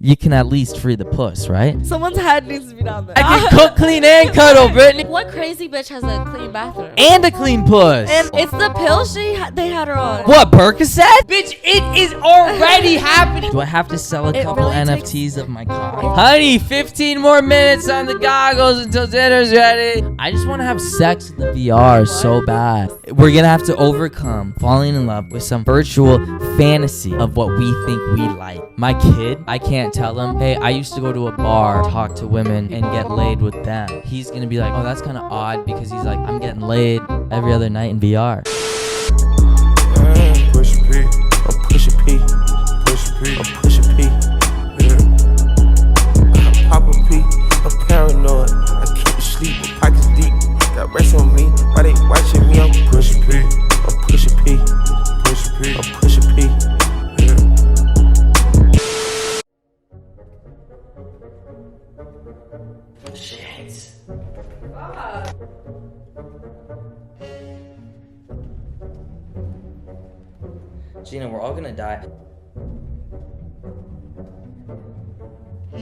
you can at least free the puss, right? Someone's head needs to be down there. I can cook, clean, and cuddle, Britney. What crazy bitch has a clean bathroom? And a clean puss. And it's the pill they had her on. What, Percocet? Bitch, it is already happening. Do I have to sell a couple really NFTs of my car? Honey, 15 more minutes on the goggles until dinner's ready. I just want to have sex with the VR so bad. We're going to have to overcome falling in love with some virtual fantasy of what we think we like. My kid, I can't tell him, hey, I used to go to a bar, talk to women, and get laid with them. He's going to be like, oh, that's kind of odd, because he's like, I'm getting laid every other night in VR. Push a P, I'm push a P, push a P, I'm push a P. I pop a P, I'm paranoid. I keep it sleep with pockets deep. Got rest on me, why they watching me? I'm push a P, I'm push a P, push a P, I'm push a P. Shit. Gina, we're all gonna die. I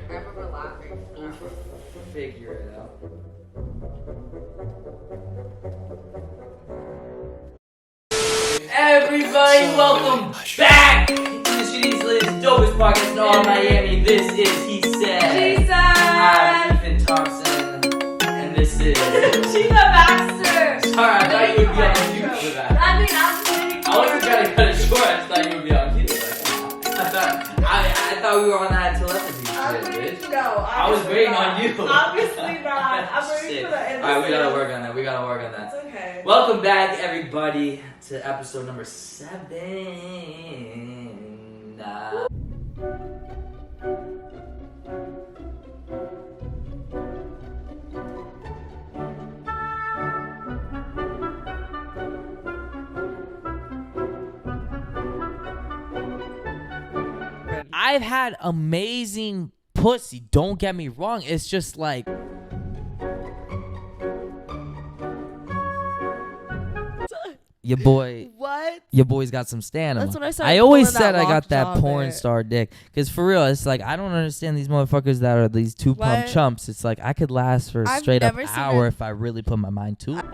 remember laughing. Figure it out. Everybody, welcome back to the shittiest, littiest, dopest podcast in all Miami. This is He Said. She said. I'm Ethan Thompson, and this is Gina Baxter. Sorry, I thought you would be on cue for that. I mean, I'm I wasn't trying to cut it short. I just thought you would be on cue for that. I thought we were on that telepathy shit, bitch. No, I was waiting on you. Obviously not. I'm waiting for the Alright, we gotta work on that. It's okay. Welcome back, everybody, to episode number 7. I've had amazing pussy, don't get me wrong. It's just like, your boy's got some stamina. That's what I said. I always said that I got that lockjaw porn bit. star dick. Because for real, it's like, I don't understand these motherfuckers that are these two-pump What? chumps. It's like, I could last for a I've straight up never seen hour it. if I really put my mind to it.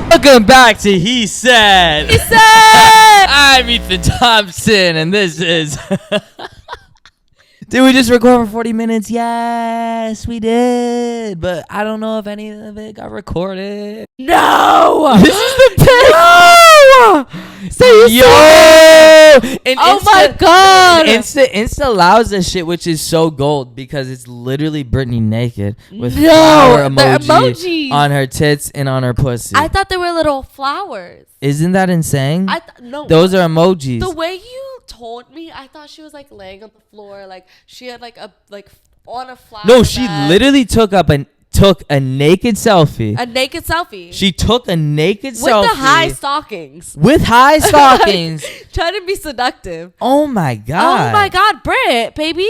Welcome back to He Said. He said. I'm Ethan Thompson, and this is... Did we just record for 40 minutes? Yes, we did. But I don't know if any of it got recorded. No. This is the pick. No. And Oh my God. Insta allows this shit, which is so gold, because it's literally Britney naked with No, flower the emoji emojis. on her tits and on her pussy. I thought they were little flowers. Isn't that insane? No. Those are emojis. The way you told me, I thought she was like laying on the floor, like she had like on a flower. No, she bed. literally took a naked selfie. A naked selfie. She took a naked with selfie the high stockings. with high stockings. Trying to be seductive. Oh my god. Oh my God, Brit, baby.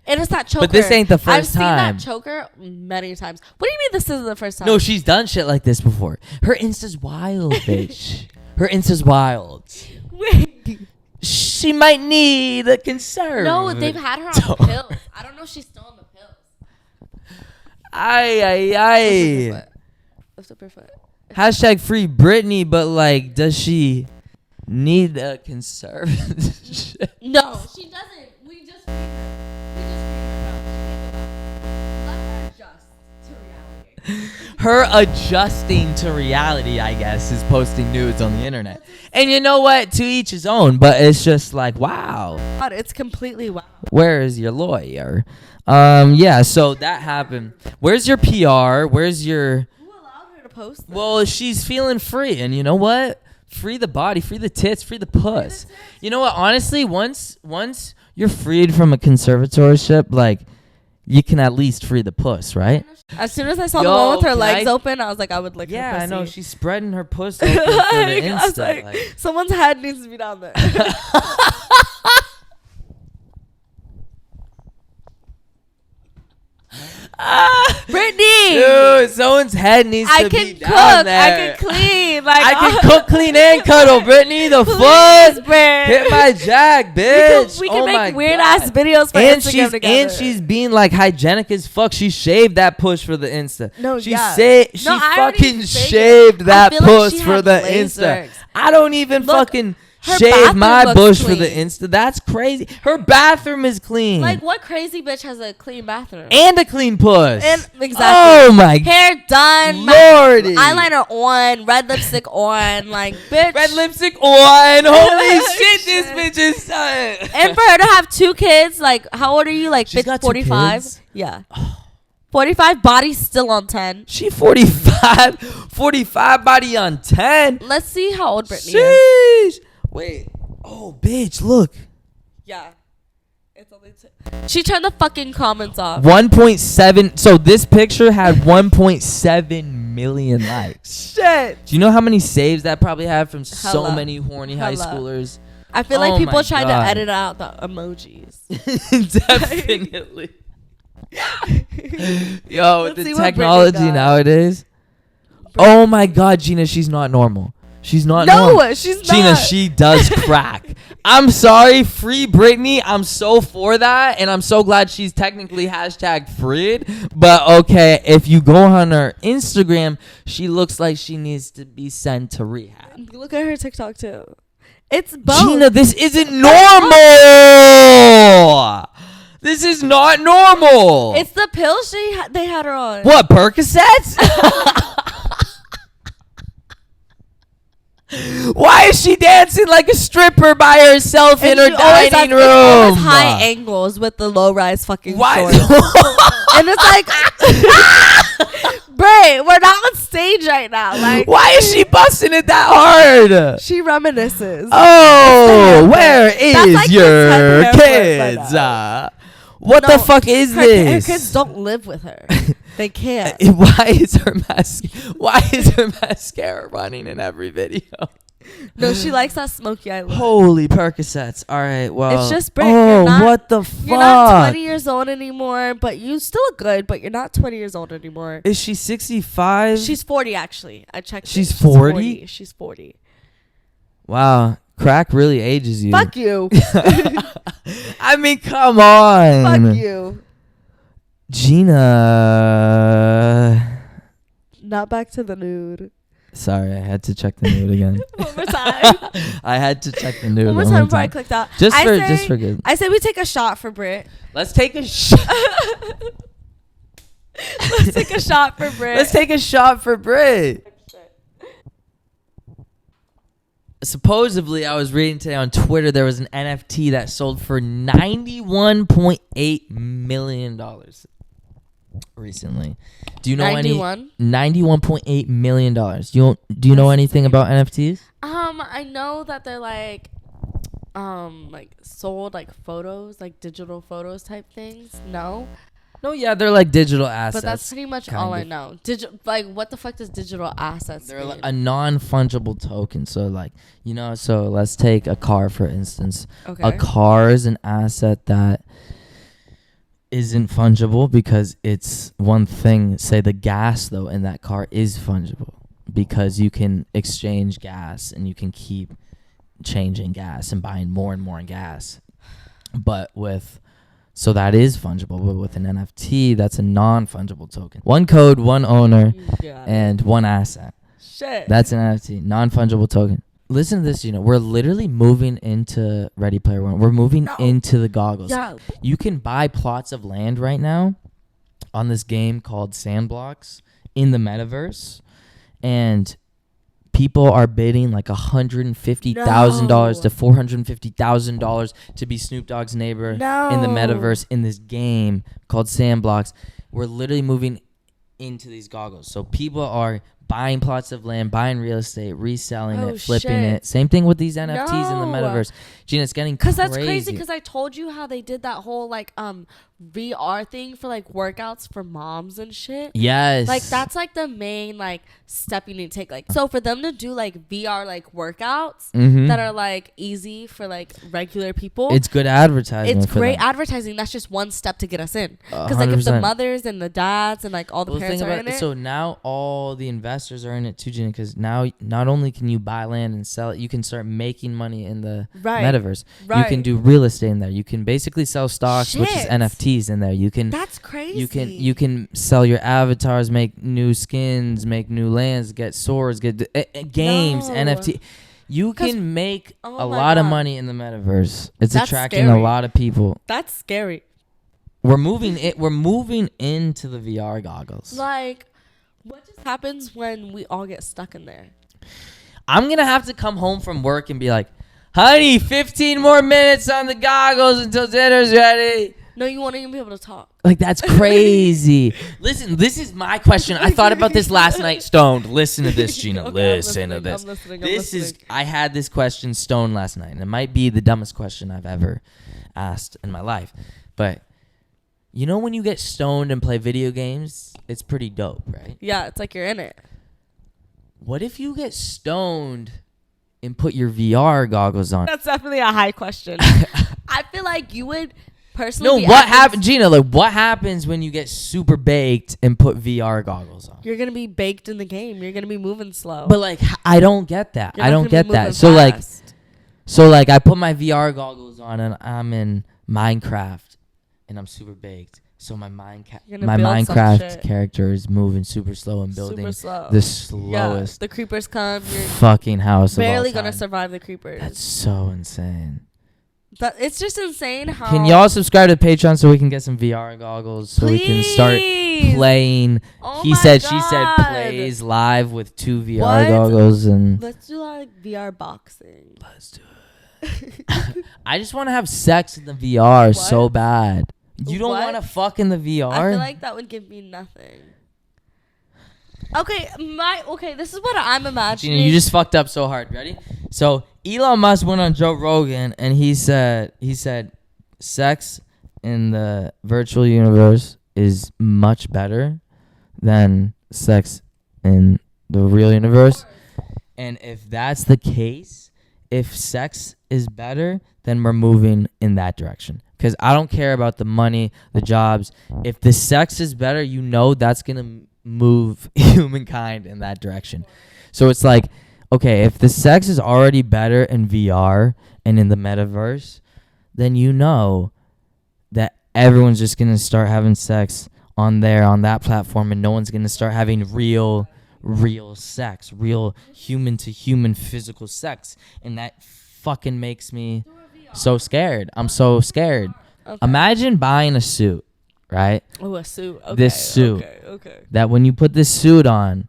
And it's that choker. But this ain't the first I've seen time. that choker many times. What do you mean this isn't the first time? No, she's done shit like this before. Her Insta's wild, bitch. Her Insta's wild. Wait. She might need a conserve. No, they've had her on pills. I don't know if she's still on the pills. Ay. Lift up her foot. Hashtag free Britney, but like, does she need a conserve? No, she doesn't. We just read her. Let her adjust to reality. Her adjusting to reality, I guess, is posting nudes on the internet. And you know what? To each his own, but it's just like, wow. God, it's completely wow. Where is your lawyer? Yeah, so that happened. Where's your PR? Where's your... Who allowed her to post that? Well, she's feeling free, and you know what? Free the body, free the tits, free the puss. You know what? Honestly, once you're freed from a conservatorship, like, you can at least free the puss, right? As soon as I saw the one with her can legs open, I was like, I would lick her Yeah, pussy. I know. She's spreading her puss open for the I was Insta. like, someone's head needs to be down there. Britney, dude, someone's head needs I to can be cook, down there. I can clean, like I can cook, clean, and cuddle, Britney. The fuck? Brit. Hit my jack, bitch. We can Oh make my weird God. ass videos for And Instagram together. and she's being like hygienic as fuck. She shaved that push for the Insta. No, she yeah. she No, I already fucking figured. shaved I that feel like push she for had the laser. Insta. I don't even Look, fucking her shave bathroom my looks bush for the clean. Insta. That's crazy. Her bathroom is clean. Like, what crazy bitch has a clean bathroom? and a clean puss. And exactly. Oh my Hair done. Lordy. Eyeliner on. Red lipstick on. Like, bitch. Red lipstick on. Holy shit, this bitch is son. And for her to have 2 kids, like, how old are you? Like, She's got 2 45? kids? Yeah. 45, body still on 10. She 45. 45 body on 10. Let's see how old Britney is. Sheesh. Wait. Oh, bitch, look. Yeah. It's only 2. She turned the fucking comments off. 1.7. So this picture had 1.7 million likes. Shit. Do you know how many saves that probably had from so Hella. many horny high Hella. schoolers? I feel Oh like people my tried God. to edit out the emojis. Definitely. Yo, Let's with see the what Britney technology got. nowadays. Oh my God, Gina, she's not normal. She's not normal. No, she's not. Gina, she does crack. I'm sorry, free Britney. I'm so for that, and I'm so glad she's technically hashtag freed. But okay, if you go on her Instagram, she looks like she needs to be sent to rehab. Look at her TikTok too. It's both. Gina, this isn't normal. This is not normal. It's the pills they had her on. What, Percocets? Why is she dancing like a stripper by herself in her she always dining has- it's always room? high angles with the low rise fucking Why? shorts. And it's like, Bray, we're not on stage right now. Like, Why is she busting it that hard? she reminisces. Oh, where That's is like the your 10th haircut by kids? now. What No, the fuck is her this? kids don't live with her. They can't. Why is her mascara running in every video? No, she likes that smoky eye look. Holy Percocets. All right, well. It's just Brit. Oh, You're not- what the fuck? You're not 20 years old anymore, but you still look good, but you're not 20 years old anymore. Is she 65? She's 40, actually. I checked. She's it. 40? She's 40. Wow. Crack really ages you. Fuck you. I mean, come on. Fuck you. Gina. Not back to the nude. Sorry, I had to check the nude again. One more time. I had to check the nude One more one time more before I time. clicked out. Just I for good. I say we take a shot for Brit. Let's take a shot. Let's take a shot for Brit. Let's take a shot for Brit. Supposedly, I was reading today on Twitter there was an NFT that sold for $91.8 million recently. Do you know 91? $91.8 million. Do you know anything about NFTs? I know that they're like sold like photos, like digital photos type things. No, No, yeah, they're like digital assets. but that's pretty much kind all I of. know. Like, what the fuck does digital assets They're mean? like a non-fungible token. So like, so let's take a car for instance. Okay. A car is an asset that isn't fungible because it's one thing. Say the gas though in that car is fungible because you can exchange gas and you can keep changing gas and buying more and more gas. So that is fungible, but with an NFT, that's a non-fungible token. One code, one owner, Yeah. and one asset. Shit. That's an NFT, non-fungible token. Listen to this, we're literally moving into Ready Player One. We're moving into the goggles. Yeah. You can buy plots of land right now on this game called Sandblocks in the Metaverse, and people are bidding like $150,000 to $450,000 to be Snoop Dogg's neighbor in the Metaverse in this game called Sandblocks. We're literally moving into these goggles. So people are buying plots of land, buying real estate, reselling it, flipping it. Same thing with these NFTs in the Metaverse. Gina, it's getting crazy. Because that's crazy because I told you how they did that whole like VR thing for like workouts for moms and shit. Yes. Like that's like the main like step you need to take. Like so for them to do like VR like workouts that are like easy for like regular people. It's good advertising. It's for great them. advertising. That's just one step to get us in. Because like if the 100%. mothers and the dads and like all the parents are in it. So now all the investors are in it too, Gina, because now not only can you buy land and sell it, you can start making money in the metaverse. Right. You can do real estate in there. You can basically sell stocks, which is Shit. NFTs in there. You can That's crazy. you can sell your avatars, make new skins, make new lands, get swords, get games, No. NFT. You can make oh a my lot of God. money in the metaverse. It's That's attracting scary. a lot of people. That's scary. We're moving into the VR goggles. Like, what just happens when we all get stuck in there? I'm going to have to come home from work and be like, honey, 15 more minutes on the goggles until dinner's ready. No, you won't even be able to talk. Like, that's crazy. Listen, this is my question. I thought about this last night, stoned. Listen to this, Gina. Okay, Listen to this. I'm listening. I had this question stoned last night, and it might be the dumbest question I've ever asked in my life. But you know when you get stoned and play video games, it's pretty dope, right? Yeah, it's like you're in it. What if you get stoned and put your VR goggles on? That's definitely a high question. I feel like you would personally. No, what happens, Gina? Like, what happens when you get super baked and put VR goggles on? You're gonna be baked in the game. You're gonna be moving slow. But like, I don't get that. You're I not don't gonna get be that. moving fast. So like, I put my VR goggles on and I'm in Minecraft and I'm super baked. So my You're gonna build some Minecraft shit. character is moving super slow and building Super slow. the Yeah, slowest the creepers come. You're fucking house barely of all gonna time. survive the creepers. That's so insane. It's just insane how. Can y'all subscribe to Patreon so we can get some VR goggles so we can start Please? playing? Oh He my said, she said, God. plays live with 2 VR What? goggles and. Let's do like VR boxing. Let's do it. I just want to have sex in the VR so bad. You don't What? want to fuck in the VR? I feel like that would give me nothing. Okay, this is what I'm imagining. Gina, you just fucked up so hard. Ready? So Elon Musk went on Joe Rogan and he said sex in the virtual universe is much better than sex in the real universe. And if that's the case, if sex is better, then we're moving in that direction. Because I don't care about the money, the jobs. If the sex is better, you know that's going to move humankind in that direction. So it's like, okay, if the sex is already better in VR and in the metaverse, then you know that everyone's just going to start having sex on that platform, and no one's going to start having real sex, real human to human physical sex. And that fucking makes me so scared. I'm so scared. Okay. Imagine buying a suit, right? Oh, a suit. Okay, This suit. Okay. That when you put this suit on,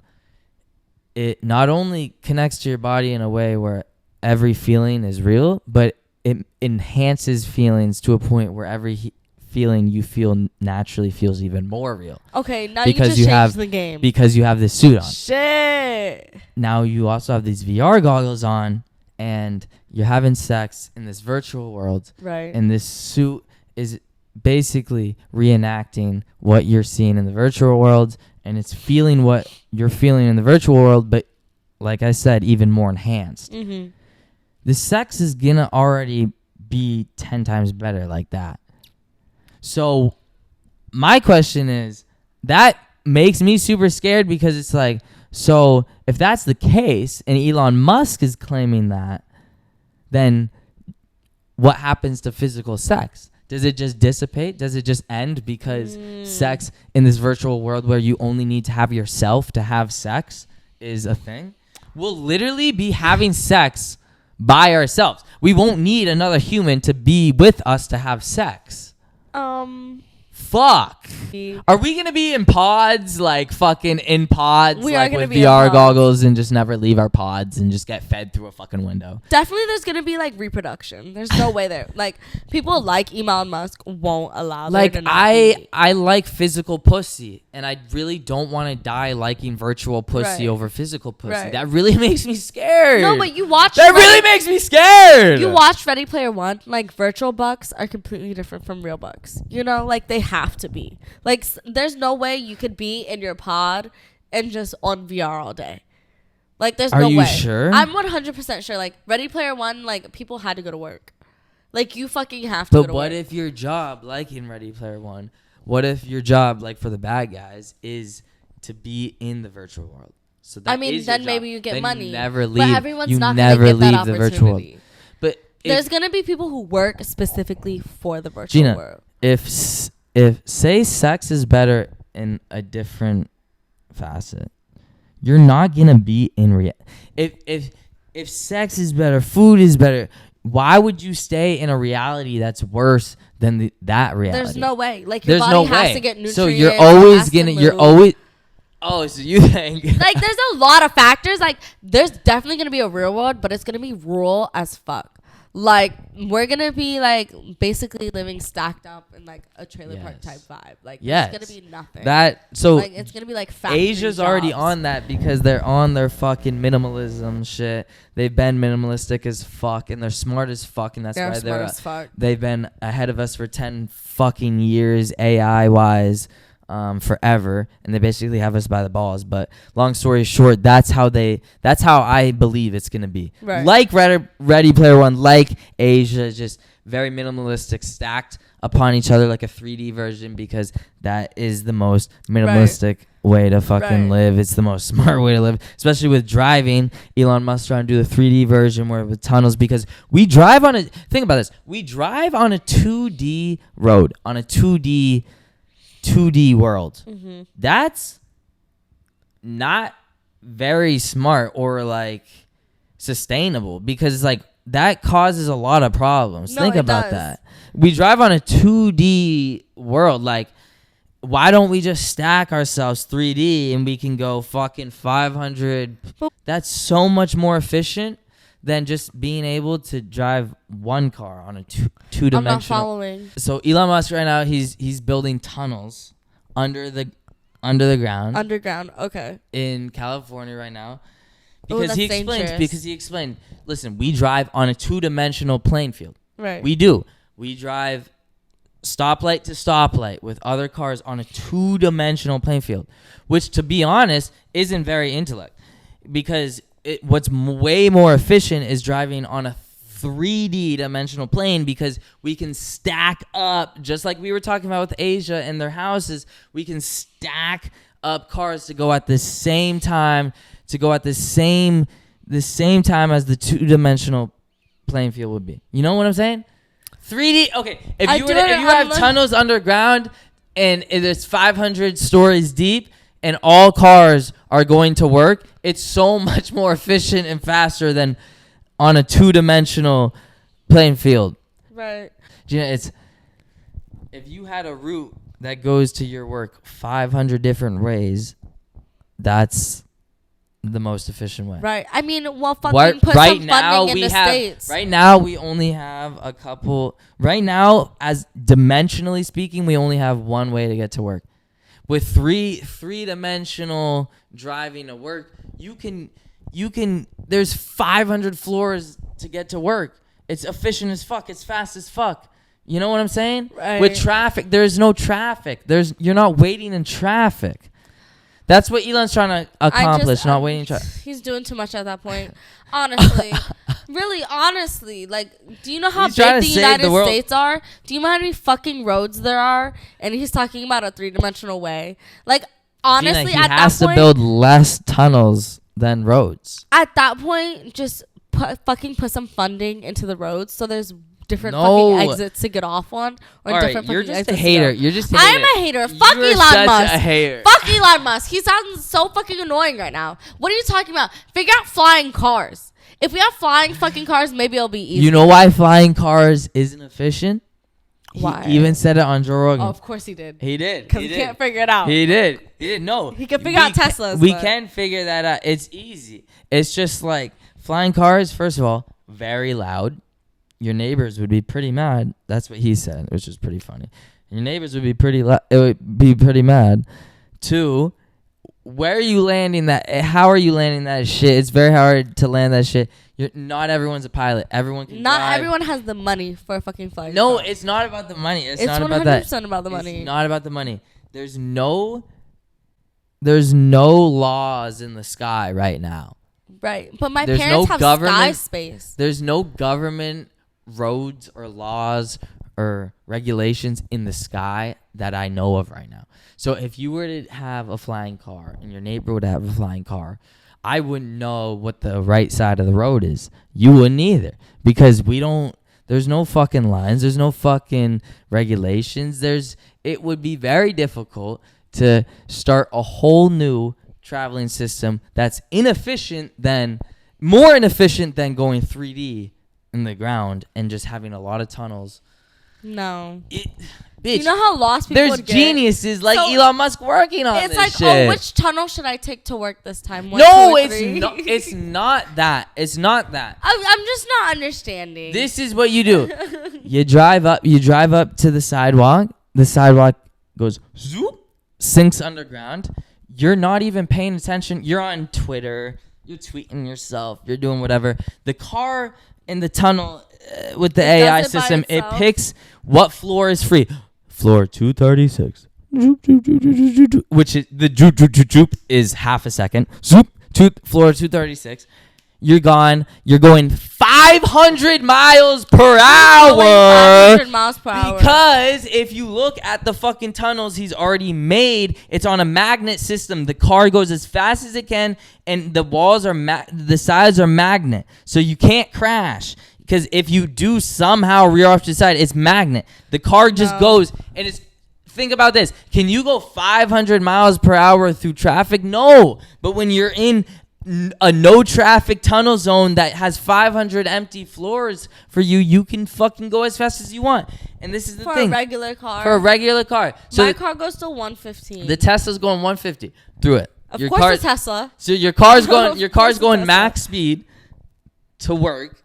it not only connects to your body in a way where every feeling is real, but it enhances feelings to a point where every feeling you feel naturally feels even more real. Okay, now Because you you just have- changed the game. Because you have this suit on. Shit. Now you also have these VR goggles on, and you're having sex in this virtual world, Right. and this suit is basically reenacting what you're seeing in the virtual world, and it's feeling what you're feeling in the virtual world, but like I said, even more enhanced. Mm-hmm. The sex is gonna already be 10 times better like that. So my question is, that makes me super scared, because it's like, so if that's the case and Elon Musk is claiming that, then what happens to physical sex? Does it just dissipate? Does it just end because sex in this virtual world where you only need to have yourself to have sex is a thing? We'll literally be having sex by ourselves. We won't need another human to be with us to have sex. Fuck. Are we gonna be in pods, like fucking in pods, We are like gonna with be in VR pods. goggles and just never leave our pods and just get fed through a fucking window? Definitely there's gonna be like reproduction. There's no way there. Like people like Elon Musk won't allow there Like to not be. I like physical pussy, and I really don't want to die liking virtual pussy Right. over physical pussy. Right. That really makes me scared. No, but you watch that really makes me scared. You watch Ready Player One, like virtual bucks are completely different from real bucks. You know, like they have to be. Like there's no way you could be in your pod and just on VR all day. Like there's Are no you way. sure? I'm 100% sure. Like Ready Player One, like people had to go to work. Like you fucking have to go But to what work. if your job, like in Ready Player One, what if your job, like for the bad guys, is to be in the virtual world? So that I mean, is your then job. maybe you get Then money. You never leave. But everyone's you not never gonna get leave that the virtual world. opportunity. But There's gonna be people who work specifically for the virtual Gina, world. if say sex is better in a different facet, you're not gonna be in if sex is better, food is better, why would you stay in a reality that's worse than that reality? There's no way. Like your There's body no has way. to get nutrients. So you're it always has to gonna move. you're always oh, so you think Like there's a lot of factors. Like there's definitely gonna be a real world, but it's gonna be rural as fuck. Like we're gonna be like basically living stacked up in like a trailer park type vibe. Like Yes. it's gonna be nothing. that so like it's gonna be like factory Asia's already jobs. on that because they're on their fucking minimalism shit. They've been minimalistic as fuck and they're smart as fuck, and that's They're why smart as fuck. they've been ahead of us for 10 fucking years AI wise. Forever, and they basically have us by the balls. But long story short, that's how I believe it's gonna be. Right. Like Ready Player One, like Asia, just very minimalistic, stacked upon each other like a 3D version, because that is the most minimalistic way to fucking live. It's the most smart way to live, especially with driving. Elon Musk trying to do the 3D version where with tunnels, because we drive on think about this. We drive on a 2D road, on a 2D world. Mm-hmm. That's not very smart or like sustainable, because like that causes a lot of problems. No, Think it about does. that. We drive on a 2D world. Like, why don't we just stack ourselves 3D and we can go fucking 500? That's so much more efficient than just being able to drive one car on a two-dimensional. I'm not following. So Elon Musk right now, he's building tunnels under the ground Underground. Okay. in California right now, Oh, because that's dangerous. he explained. Listen, we drive on a 2-dimensional playing field. Right. We do. We drive stoplight to stoplight with other cars on a 2-dimensional playing field, which, to be honest, isn't very intellect, because what's way more efficient is driving on a 3D dimensional plane, because we can stack up, just like we were talking about with Asia and their houses. We can stack up cars to go at the same time, the same time as the 2-dimensional playing field would be. You know what I'm saying? 3D. Okay, if you have tunnels underground and it's 500 stories deep and all cars are going to work, it's so much more efficient and faster than on a 2-dimensional playing field. Right. Gina, if you had a route that goes to your work 500 different ways, that's the most efficient way. Right. I mean, well, fucking put some funding in the States. Right now, we only have a couple. Right now, as dimensionally speaking, we only have one way to get to work. With three-dimensional driving to work, you can. There's 500 floors to get to work. It's efficient as fuck. It's fast as fuck. You know what I'm saying? Right. With traffic, there's no traffic. You're not waiting in traffic. That's what Elon's trying to accomplish, not waiting in traffic. He's doing too much at that point. Honestly. Really, honestly. Like, do you know how He's trying big to the save the United world. States are? Do you know how many fucking roads there are? And he's talking about a 3-dimensional way. Like, honestly, Gina, at that point... he has to build less tunnels than roads. At that point, just put some funding into the roads so there's different No. fucking exits to get off on. Or All right, different you're fucking just a exits to hater. go. You're just a hater. I'm a hater. Fuck You're Elon such Musk. a hater. Fuck Elon Musk. He sounds so fucking annoying right now. What are you talking about? Figure out flying cars. If we have flying fucking cars, maybe it'll be easy. You know why flying cars isn't efficient? Why? He even said it on Joe Rogan. Oh, of course he did. He did. Because he can't figure it out. He did. No. He can figure out Teslas. We can figure that out. It's easy. It's just like flying cars, first of all, very loud. Your neighbors would be pretty mad. That's what he said, which is pretty funny. Your neighbors would be it would be pretty mad. 2, where are you landing that? How are you landing that shit? It's very hard to land that shit. Not everyone's a pilot. Everyone can drive. Everyone has the money for a fucking flight. No, it's not about the money. It's not 100% about that. about the money. It's not about the money. There's no laws in the sky right now. Right. But my There's parents no have government, sky space. There's no government roads or laws or regulations in the sky that I know of right now. So if you were to have a flying car and your neighbor would have a flying car, I wouldn't know what the right side of the road is. You wouldn't either, because there's no fucking lines. There's no fucking regulations. It would be very difficult to start a whole new traveling system that's more inefficient than going 3D in the ground and just having a lot of tunnels. No. Bitch, you know how lost people would get? There's geniuses like Elon Musk working on this shit. It's like, which tunnel should I take to work this time? It's not that. It's not that. I'm just not understanding. This is what you do. You drive up to the sidewalk. The sidewalk goes zoop, sinks underground. You're not even paying attention. You're on Twitter. You're tweeting yourself. You're doing whatever. The car in the tunnel with the AI system, it picks what floor is free. Floor 236. Which is the joop is half a second. Zoop, floor 236. You're gone. You're going 500 miles per hour. 500 miles per hour. Because if you look at the fucking tunnels he's already made, it's on a magnet system. The car goes as fast as it can, and the walls are the sides are magnet, so you can't crash. Because if you do somehow rear off to the side, it's magnet. The car just goes, and it's. Think about this. Can you go 500 miles per hour through traffic? No. But when you're in a no traffic tunnel zone that has 500 empty floors for you, you can fucking go as fast as you want. And this is the thing. For a regular car. For a regular car. So my car goes to 115. The Tesla's going 150 through it. Of course, the Tesla. So your car's going max speed to work.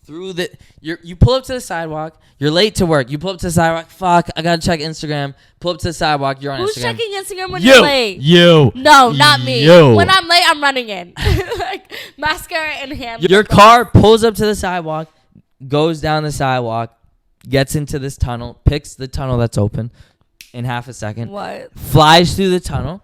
Through you pull up to the sidewalk. You're late to work. You pull up to the sidewalk. Fuck, I gotta check Instagram. Pull up to the sidewalk. You're on Who's Instagram. Who's checking Instagram when you're late? You. No, not me. You. When I'm late, I'm running in. Like mascara in hand. Your car pulls up to the sidewalk, goes down the sidewalk, gets into this tunnel, picks the tunnel that's open in half a second. What? Flies through the tunnel,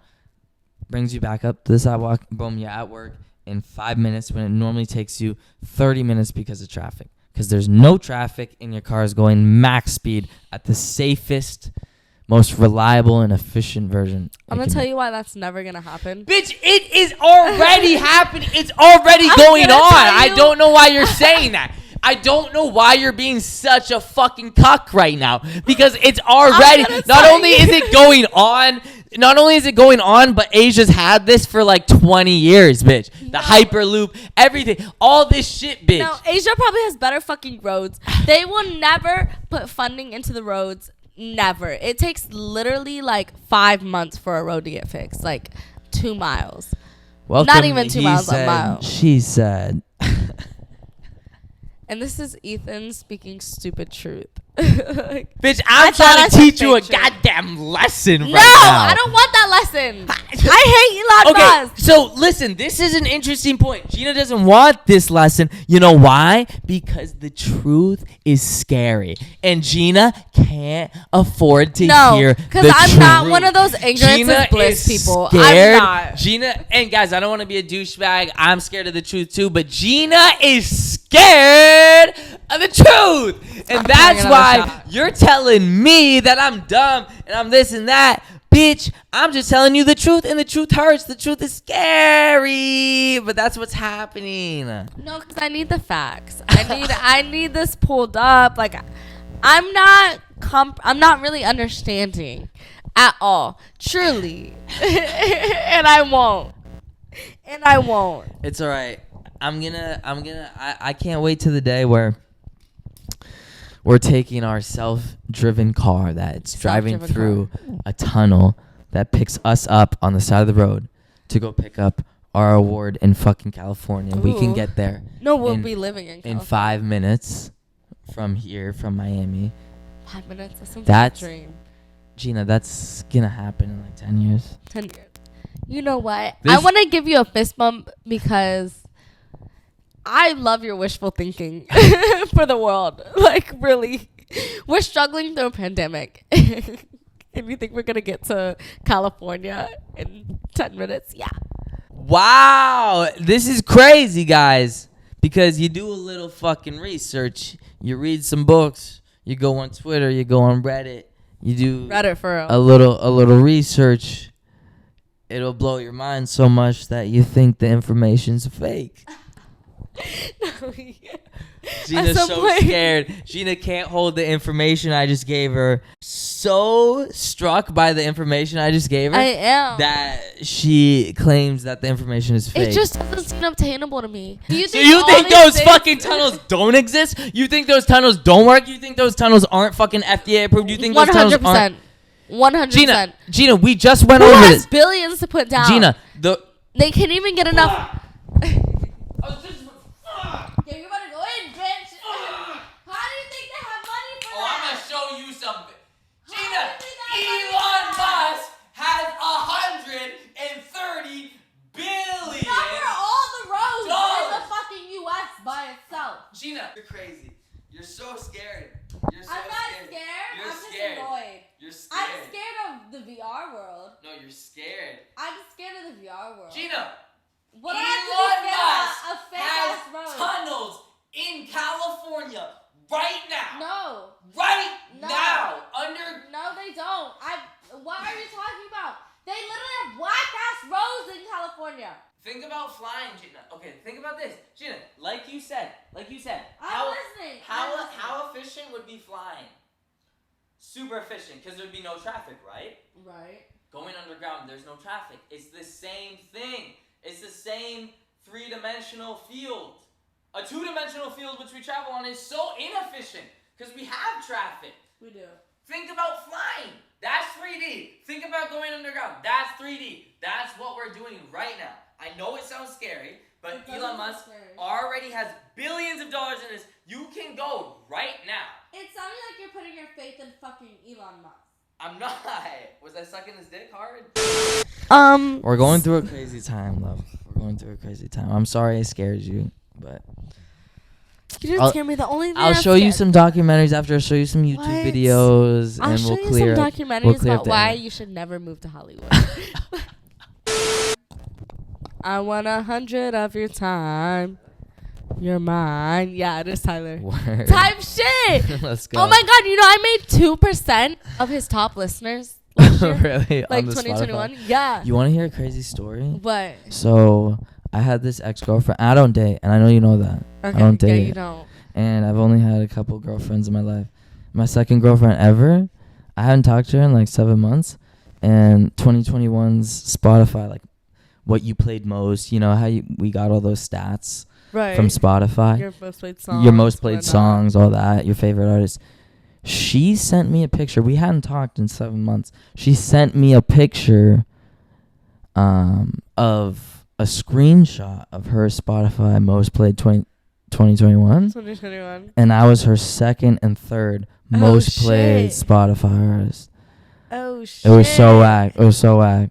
brings you back up to the sidewalk. Boom, you're at work in 5 minutes when it normally takes you 30 minutes because of traffic. Because there's no traffic and your car is going max speed at the safest, most reliable and efficient version. I'm going to tell you why that's never going to happen. Bitch, it is already happening. It's already going on. I don't know why you're saying that. I don't know why you're being such a fucking cuck right now. Because it's already, not only is it going on, but Asia's had this for like 20 years, bitch. The Hyperloop, everything, all this shit, bitch. No, Asia probably has better fucking roads. They will never put funding into the roads. Never. It takes literally like 5 months for a road to get fixed. Like 2 miles. Welcome, not even 2 miles, a mile. She said. And this is Ethan speaking stupid truth. Bitch, I'm trying to teach you a goddamn lesson right now. No, I don't want that lesson. I hate Elon Musk. So listen, this is an interesting point. Gina doesn't want this lesson. You know why? Because the truth is scary. And Gina can't afford to hear the truth. because I'm not one of those ignorance is bliss people. Scared. I'm not. Gina, and guys, I don't want to be a douchebag. I'm scared of the truth too. But Gina is scared of the truth. And that's why you're telling me that I'm dumb and I'm this and that. Bitch, I'm just telling you the truth, and the truth hurts. The truth is scary, but that's what's happening. No, because I need the facts. I need this pulled up. Like, I'm not really understanding at all. Truly. And I won't. It's all right. I can't wait to the day where we're taking our self-driven car that's driving Self-driven through a tunnel that picks us up on the side of the road to go pick up our award in fucking California. We can Ooh. get there No, we'll be living in California. 5 minutes from here, from Miami. 5 minutes? That sounds That's- like a dream. Gina, that's gonna happen in like 10 years. 10 years. You know what? This- I want to give you a fist bump because I love your wishful thinking for the world. Like, really. We're struggling through a pandemic. And you think we're going to get to California in 10 minutes? Yeah. Wow, this is crazy, guys. Because you do a little fucking research. You read some books. You go on Twitter. You go on Reddit. You do Reddit for real. a little research. It'll blow your mind so much that you think the information's fake. No, yeah. Gina's some so point- scared. Gina can't hold the information I just gave her. So struck by the information I just gave her I am. that she claims that the information is fake. It just doesn't seem obtainable to me. Do you So think, you all think these those things- fucking tunnels don't exist? You think those tunnels don't work? You think those tunnels aren't fucking FDA approved? You think those tunnels aren't? 100%. Gina, we just went Who over has this. billions to put down? Gina, They can't even get enough. Yeah, you better go in, bitch. How do you think they have money for Oh, I'm gonna show you something. Gina, How do you think they have money Elon for that? Musk has 130 billion. Not for all the roads in the dollars. fucking U.S. by itself. Gina, you're crazy. You're so scared. You're so I'm not scared. scared. You're I'm scared. just annoyed. You're scared. I'm scared of the VR world. No, you're scared. I'm scared of the VR world. Gina, What do I have to be Elon scared Musk of? A fake has ass road. tunnels in California right now. No. Right No. now. Under. No, they don't. What are you talking about? They literally have black ass roads in California. Think about flying, Gina. Okay, think about this, Gina. Like you said. I'm listening. How efficient would be flying? Super efficient, because there'd be no traffic, right? Right. Going underground, there's no traffic. It's the same thing. It's the same three-dimensional field. A two-dimensional field which we travel on is so inefficient because we have traffic. We do. Think about flying. That's 3D. Think about going underground. That's 3D. That's what we're doing right now. I know it sounds scary, but It doesn't Elon sound Musk scary. already has billions of dollars in this. You can go right now. It sounded like you're putting your faith in fucking Elon Musk. I'm not. Was I sucking his dick hard? We're going through a crazy time, love. We're going through a crazy time. I'm sorry I scared you, but You didn't I'll- scare me. The only thing I'll that show you scared- some documentaries after. I'll show you some YouTube What? videos, I'll and show we'll you clear some up. documentaries we'll clear up about the why internet. you should never move to Hollywood. I want 100 of your time. You're mine. Yeah, it is Tyler. Word. Type shit. Let's go. Oh my god, you know I made 2% of his top listeners last year. Really? Like On the 2021. Spotify? Yeah. You want to hear a crazy story? What? So I had this ex-girlfriend. I don't date, and I know you know that. Okay. I don't yeah, date. you don't. And I've only had a couple girlfriends in my life. My second girlfriend ever, I hadn't talked to her in like 7 months. And 2021's Spotify, like what you played most, you know how we got all those stats Right. from Spotify. Your most played songs. Your most played whatnot. songs, all that, your favorite artist. She sent me a picture. We hadn't talked in 7 months. She sent me a picture of a screenshot of her Spotify most played 2021. 2021. And I was her second and third most played shit. Spotify artist. Oh shit. It was so whack. It was so whack.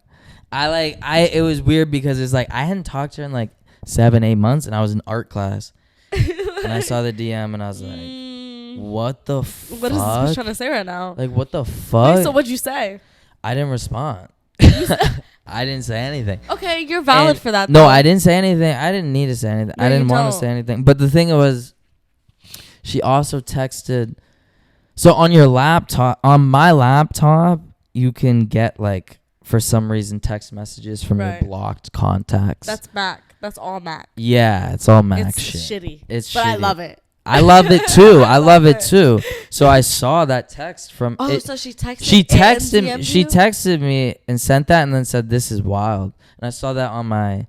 It was weird because it's like I hadn't talked to her in like 7-8 months, and I was in art class, and I saw the DM, and I was like, "What the fuck? What is this bitch trying to say right now? Like, what the fuck?" Wait, so what'd you say? I didn't respond. I didn't say anything. Okay, you're valid And for that. No, though. I didn't say anything. I didn't need to say anything. No, I didn't you want to don't. say anything. But the thing was, she also texted. So on your laptop, on my laptop, you can get like, for some reason, text messages from Right. your blocked contacts. That's Mac. That's all Mac. Yeah, it's all Mac It's shit. shitty. It's but I shitty. love it. I love it too. I love it it. too. So I saw that text from. Oh, it, so she texted. she and texted. DM'd She you? texted me and sent that, and then said, "This is wild." And I saw that on my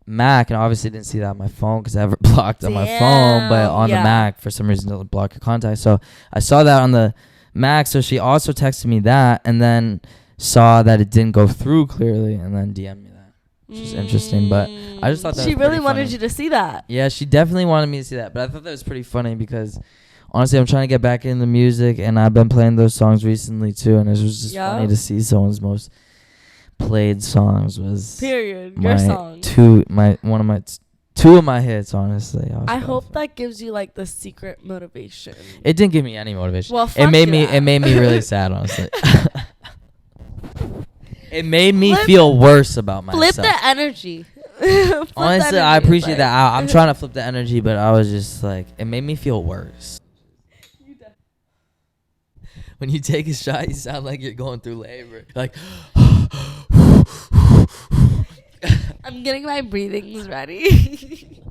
Mac, and I obviously didn't see that on my phone because I have it blocked on my phone, but on the Mac for some reason it doesn't block your contacts. So I saw that on the Mac. So she also texted me that, and then saw that it didn't go through clearly, and then DM'd me that, which is interesting. But I just thought that she was really pretty wanted funny. you to see that. Yeah, she definitely wanted me to see that, but I thought that was pretty funny because honestly, I'm trying to get back into music, and I've been playing those songs recently too, and it was just funny to see someone's most played songs was Period. my Your song. two of my hits, honestly. I hope that gives you like the secret motivation. It didn't give me any motivation. Well, it made me really sad, honestly. It made me feel worse about myself. Flip the energy. Honestly, I appreciate that. I'm trying to flip the energy, but I was just like, it made me feel worse. When you take a shot, you sound like you're going through labor. Like, I'm getting my breathings ready.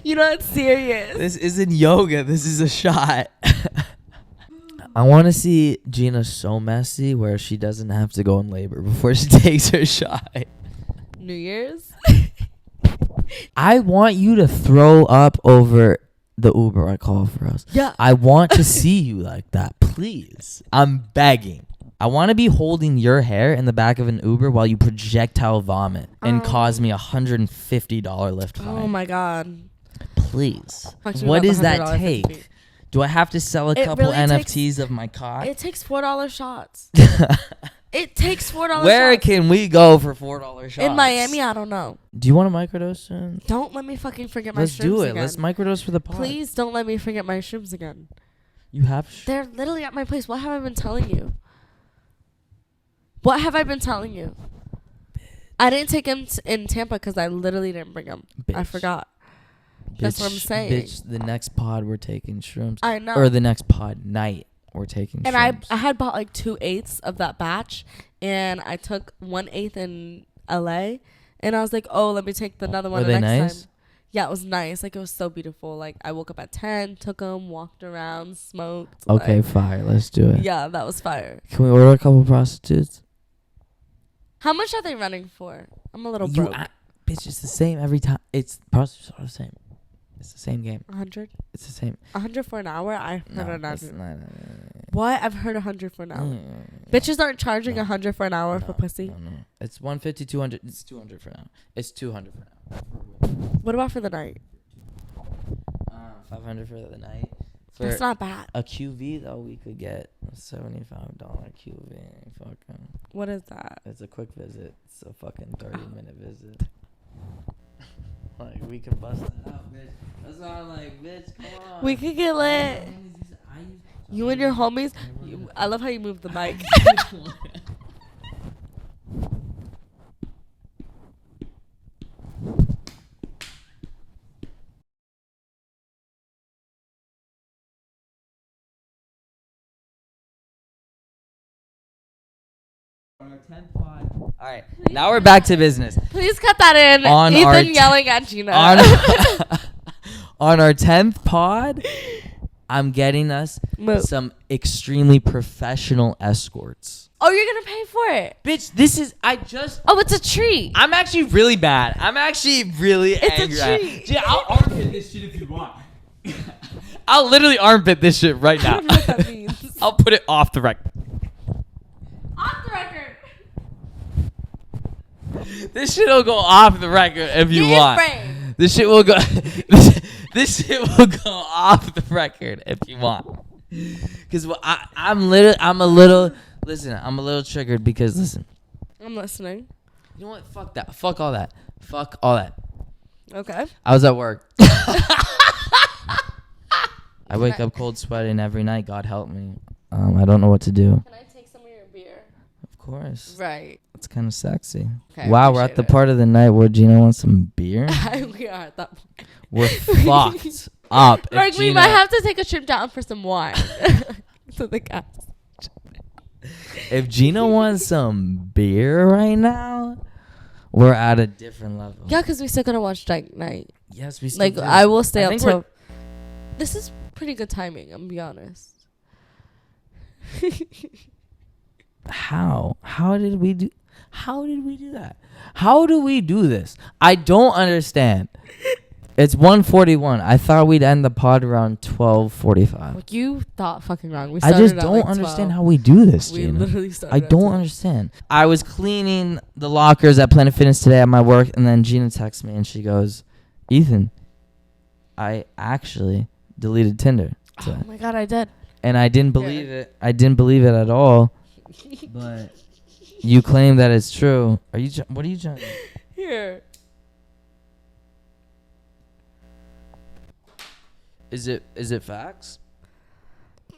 You know, it's serious. this isn't yoga. This is a shot. I want to see Gina so messy where she doesn't have to go in labor before she takes her shot. New Year's? I want you to throw up over the Uber I call for us. Yeah. I want to see you like that, please. I'm begging. I want to be holding your hair in the back of an Uber while you projectile vomit and cause me $150 lift fine. Oh my God. Please. What does that take? Do I have to sell a couple really NFTs of my cock? It takes $4 shots. It takes $4 Where shots. can we go for $4 shots? In Miami, I don't know. Do you want to microdose soon? Don't let me fucking forget my Let's shrooms do it. again. Let's microdose for the pod. Please don't let me forget my shrooms again. You have They're literally at my place. What have I been telling you? What have I been telling you? I didn't take him in Tampa because I literally didn't bring him. I forgot. That's what I'm saying. Bitch, the next pod we're taking shrooms. I know. Or the next pod night we're taking and shrooms. I had bought like 2/8 of that batch, and I took 1/8 in LA, and I was like, oh, let me take another one Were the they next nice? time. Yeah, it was nice. Like, it was so beautiful. Like, I woke up at 10, took them, walked around, smoked. Okay, like, fire. Let's do it. yeah, that was fire. Can we order a couple prostitutes? How much are they running for? I'm a little You, broke. bitch, it's the same every time. It's prostitutes are the same. It's the same game. 100? It's the same. 100 for an hour? I heard No, an it's hour. not. What? I've heard 100 for an hour. No. Bitches aren't charging 100 for an hour for pussy. No. It's 150, 200. It's 200 for now. It's 200 for now. What about for the night? 500 for the night. For That's not bad. a QV though, we could get a $75 QV. Fucking. What is that? It's a quick visit. It's a fucking 30-minute visit. Like, we can bust that out, bitch. That's why I'm like, bitch, come on. We could get lit. You and your homies. I love how you move the mic. On our 10th pod. All right, now we're back to business. Please cut that in. On Ethan yelling at Gina. On our 10th pod, I'm getting us some extremely professional escorts. Oh, you're gonna pay for it, bitch. Oh, it's a treat. I'm actually really bad. I'm actually really angry. It's a treat. Yeah, I'll armpit this shit if you want. I'll literally armpit this shit right now. I don't know what that means. I'll put it off the record. Off the record. This shit will go off the record if you want. Frame. This shit will go. This shit will go off the record if you want. Because I'm a little triggered because listen. I'm listening. You know what? Fuck that. Fuck all that. Fuck all that. Okay. I was at work. I wake up cold sweating every night. God help me. I don't know what to do. Can I take some of your beer? Of course. Right. It's kind of sexy. Okay, Wow, we're at the part of the night where Gina wants some beer. We are at that point. We're fucked up. Like, we might have to take a trip down for some wine. To the gas. If Gina wants some beer right now, we're at a different level. Yeah, because we still gotta watch Dark Knight. Yes, we still Like, do. I will stay I up think till... This is pretty good timing, I'm gonna be honest. How did we do? How did we do that? How do we do this? I don't understand. It's 1:41. I thought we'd end the pod around 12:45. Like, you thought fucking wrong. We I started just at, don't like, understand 12. how we do this, We Gina. literally started I at don't 12. understand. I was cleaning the lockers at Planet Fitness today at my work, and then Gina texts me, and she goes, Ethan, I actually deleted Tinder today. Oh my God, I did. And I didn't believe it. I didn't believe it at all. But you claim that it's true. What are you trying to do? Here. Is it facts?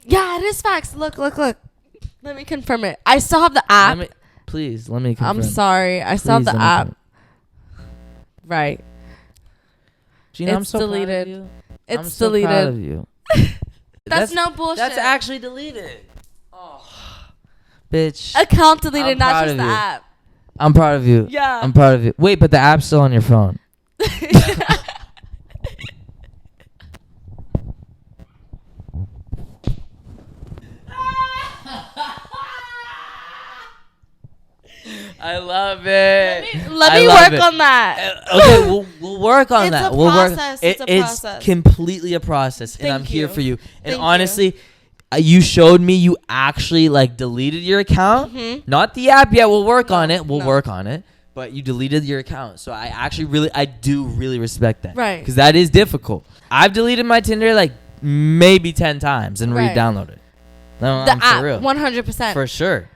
Yeah, it is facts. Look. Let me confirm it. I still have the app. Please, let me confirm. I'm sorry. I still have the app. Right. Gina, I'm It's so deleted. proud of you. It's I'm so deleted. proud of you. That's no bullshit. That's actually deleted. Oh, bitch. Account deleted, I'm not proud just of the you. app. I'm proud of you. Yeah. I'm proud of you. Wait, but the app's still on your phone. I love it. Let me work on that. Okay, we'll work on It's that. a We'll process. work. It's a process. It's completely a process, and Thank I'm here you. for you. And Thank honestly, you showed me you actually like deleted your account, not the app yet. We'll work on it. We'll work on it. But you deleted your account, so I do really respect that, Right? Because that is difficult. I've deleted my Tinder like maybe 10 times and Right. re-downloaded. No, The I'm app, for real. 100%. For sure.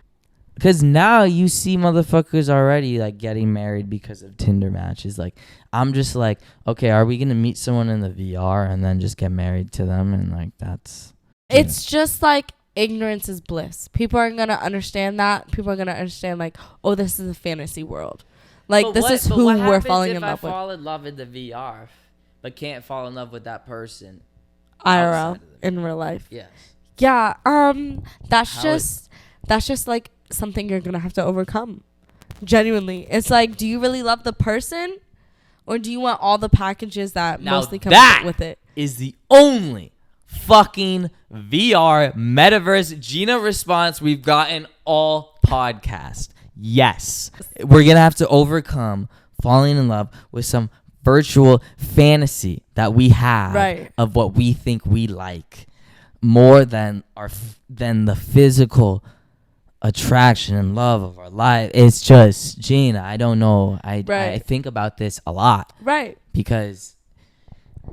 Because now you see motherfuckers already like getting married because of Tinder matches. Like, I'm just like, okay, are we going to meet someone in the VR and then just get married to them? And like, that's. It's just like ignorance is bliss. People are going to understand that. People are going to understand like, oh, this is a fantasy world. Like, But this what- is but who what we're happens falling if in I love with. fall in love in the VR, but can't fall in love with that person IRL, outside of the in real life. Yes. Yeah, that's How just like something you're gonna have to overcome. Genuinely, it's like, do you really love the person, or do you want all the packages that Now mostly come that with it? is the only fucking VR Metaverse Gina response we've gotten all podcast. Yes, we're gonna have to overcome falling in love with some virtual fantasy that we have Right. of what we think we like more than than the physical attraction and love of our life. It's just, Gina, I don't know. I think about this a lot Right. because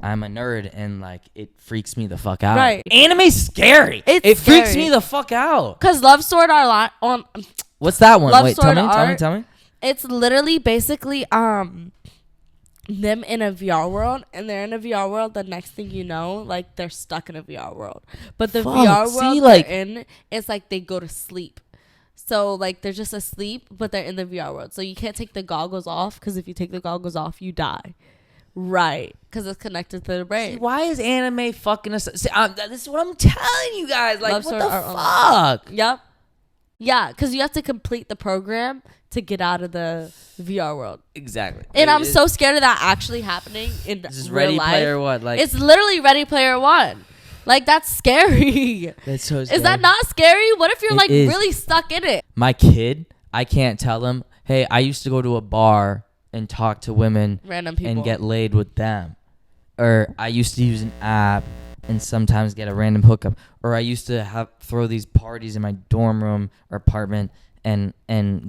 I'm a nerd and like it freaks me the fuck out. Right. Anime's scary. It's it freaks scary. me the fuck out. Cause Love Sword Art on. What's that one? Love Wait, Sword tell Art. me. It's literally basically them in a VR world, and they're in a VR world. The next thing you know, like, they're stuck in a VR world. But the Fuck, VR see, world like- they're in, it's like they go to sleep. So like they're just asleep, but they're in the VR world. So you can't take the goggles off, because if you take the goggles off, you die. Right, because it's connected to the brain. See, why is anime fucking us? See, this is what I'm telling you guys. Like, Love what Sword the Art Online. fuck? Yep. Yeah, because you have to complete the program to get out of the VR world. Exactly. And I'm so scared of that actually happening in This is real Ready life. Player What? Like, It's literally Ready Player One. Like, that's scary. that's so scary. Is that not scary? What if you're It like is. really stuck in it? My kid, I can't tell him, hey, I used to go to a bar and talk to women Random people. and get laid with them. Or I used to use an app and sometimes get a random hookup. Or I used to throw these parties in my dorm room or apartment and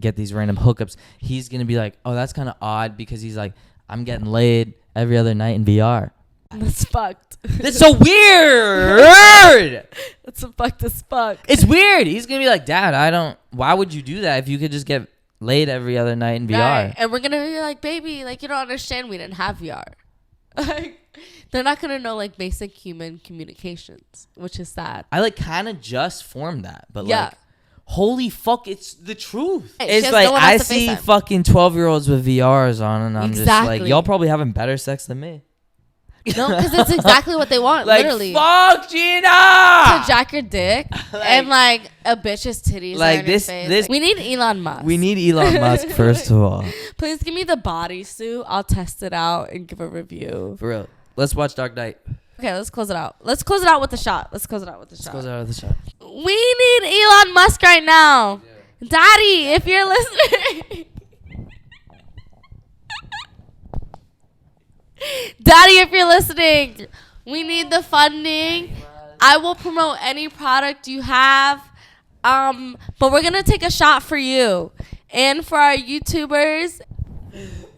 get these random hookups. He's going to be like, oh, that's kind of odd, because he's like, I'm getting laid every other night in VR. That's fucked. That's so weird. That's fucked as fuck. It's weird. He's going to be like, Dad, why would you do that if you could just get laid every other night in VR? Right. And we're gonna be like, baby, like, you don't understand, we didn't have VR. Like, they're not gonna know like basic human communications, which is sad. I like kind of just formed that, but Yeah. like, holy fuck, it's the truth. Hey, she It's has like no one I else to see FaceTime. fucking 12-year-olds with VRs on, and I'm just like, Exactly. y'all probably having better sex than me. No, because it's exactly what they want, Like, literally. fuck Gina. To jack your dick and like a bitch's titties. Like, are in your this- face. this- We need Elon Musk. We need Elon Musk first of all. Please give me the bodysuit. I'll test it out and give a review. For real. Let's watch Dark Knight. Okay, let's close it out. Let's close it out with a shot. Let's close it out with a Let's shot. close out of the shot. We need Elon Musk right now. Daddy, if you're listening. Daddy, if you're listening, we need the funding. I will promote any product you have. But we're gonna take a shot for you and for our YouTubers.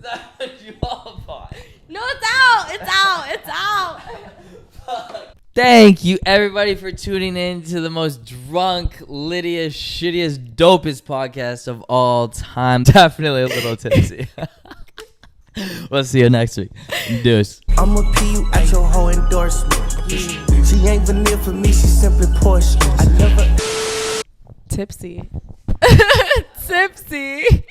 That's what you all bought. No, it's out. It's out. It's out. Thank you, everybody, for tuning in to the most drunk, littiest, shittiest, dopest podcast of all time. Definitely a little tipsy. We'll see you next week. Deuce. I'ma pee you at your whole endorsement. She ain't vanilla for me, she simply portion. I never Tipsy. Tipsy.